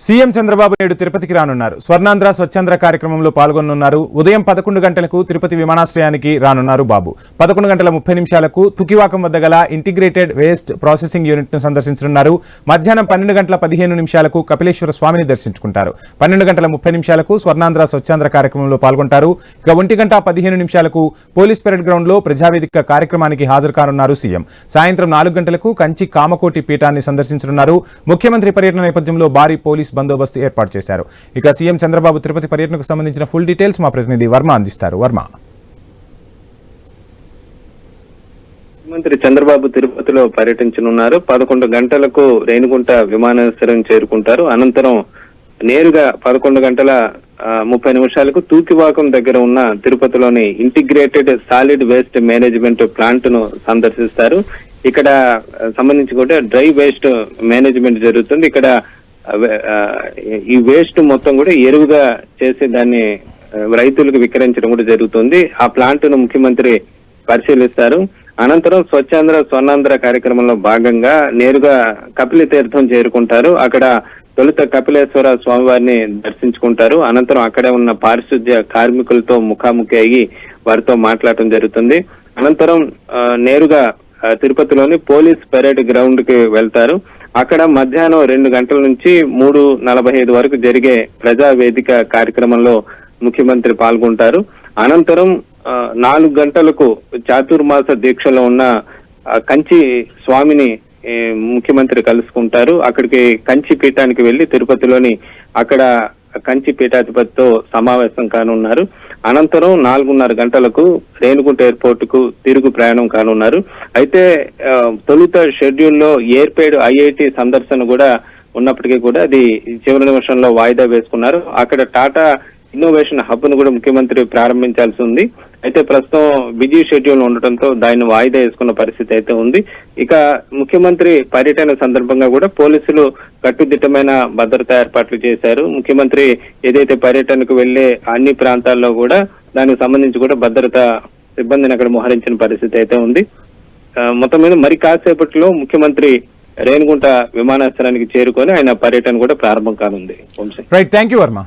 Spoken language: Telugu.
సీఎం చంద్రబాబు నేడు తిరుపతికి రానున్నారు. స్వర్ణాంధ్ర స్వచ్ఛాంధ్ర కార్యక్రమంలో పాల్గొనున్నారు. ఉదయం 11 గంటలకు తిరుపతి విమానాశ్రయానికి రానున్నారు బాబు. 11:30 తుకివాకం వద్ద గల ఇంటిగ్రేటెడ్ వేస్ట్ ప్రాసెసింగ్ యూనిట్ ను సందర్శించనున్నారు. మధ్యాహ్నం 12:15 కపిలేశ్వర స్వామిని దర్శించుకుంటారు. 12:30 స్వర్ణాంధ్ర స్వచ్ఛాంధ్ర కార్యక్రమంలో పాల్గొంటారు. ఇక 1:15 పోలీస్ పెరేడ్ గ్రౌండ్ లో ప్రజావేదిక కార్యక్రమానికి హాజరు కానున్నారు సీఎం. సాయంత్రం 4 గంటలకు కంచి కామకోటి పీఠాన్ని సందర్శించనున్నారు. ముఖ్యమంత్రి పర్యటన నేపథ్యంలో భారీ పోలీస్ బందోబస్తు ఏర్పాటు చేశారు. ఇక సీఎం చంద్రబాబు తిరుపతి పర్యటనకు సంబంధించిన ఫుల్ డీటెయిల్స్ మా ప్రతినిధి వర్మ అందిస్తారు. వర్మ. ముఖ్యమంత్రి చంద్రబాబు తిరుపతిలో పర్యటించనున్నారు. 11 గంటలకు రేణిగుంట విమానాశ్రయం చేరుకుంటారు. అనంతరం నేరుగా 11:30 తూకివాకం దగ్గర ఉన్న తిరుపతిలోని integrated solid waste management plant ను సందర్శిస్తారు. ఇక్కడ సంబంధించి కూడా డ్రై వేస్ట్ మేనేజ్మెంట్ జరుగుతుంది. ఇక్కడ ఈ వేస్ట్ మొత్తం కూడా ఎరువుగా చేసి దాన్ని రైతులకు విక్రయించడం కూడా జరుగుతుంది. ఆ ప్లాంట్ ను ముఖ్యమంత్రి పరిశీలిస్తారు. అనంతరం స్వచ్ఛాంధ్ర స్వర్ణాంధ్ర కార్యక్రమంలో భాగంగా నేరుగా కపిలి తీర్థం చేరుకుంటారు. అక్కడ తొలుత కపిలేశ్వర స్వామివారిని దర్శించుకుంటారు. అనంతరం అక్కడే ఉన్న పారిశుద్ధ్య కార్మికులతో ముఖాముఖి అయ్యి వారితో మాట్లాడటం జరుగుతుంది. అనంతరం నేరుగా తిరుపతిలోని పోలీస్ పెరేడ్ గ్రౌండ్ కి వెళ్తారు. అక్కడ మధ్యాహ్నం 2 గంటల నుంచి 3:45 వరకు జరిగే ప్రజావేదిక కార్యక్రమంలో ముఖ్యమంత్రి పాల్గొంటారు. అనంతరం 4 గంటలకు చాతుర్మాస దీక్షలో ఉన్న కంచి స్వామిని ముఖ్యమంత్రి కలుసుకుంటారు. అక్కడికి కంచి పీఠానికి వెళ్లి తిరుపతిలోని అక్కడ కంచి పీఠాధిపతితో సమావేశం కానున్నారు. అనంతరం 4:30 గంటలకు రేణిగుంట ఎయిర్పోర్ట్ కు తిరుగు ప్రయాణం కానున్నారు. అయితే తొలుత షెడ్యూల్లో ఎయిర్పేడ్ ఐఐటి సందర్శన కూడా ఉన్నప్పటికీ కూడా అది చివరి నిమిషంలో వాయిదా వేసుకున్నారు. అక్కడ టాటా ఇన్నోవేషన్ హబ్ ను కూడా ముఖ్యమంత్రి ప్రారంభించాల్సి ఉంది. అయితే ప్రస్తుతం బిజీ షెడ్యూల్ ఉండటంతో దాన్ని వాయిదా వేసుకున్న పరిస్థితి అయితే ఉంది. ఇక ముఖ్యమంత్రి పర్యటన సందర్భంగా కూడా పోలీసులు కట్టుదిట్టమైన భద్రతా ఏర్పాట్లు చేశారు. ముఖ్యమంత్రి ఏదైతే పర్యటనకు వెళ్లే అన్ని ప్రాంతాల్లో కూడా దానికి సంబంధించి కూడా భద్రతా సిబ్బందిని అక్కడ మోహరించిన పరిస్థితి అయితే ఉంది. మొత్తం మీద మరి కాసేపట్లో ముఖ్యమంత్రి రేణిగుంట విమానాశ్రయానికి చేరుకొని ఆయన పర్యటన కూడా ప్రారంభం కానుంది. Right, thank you Varma.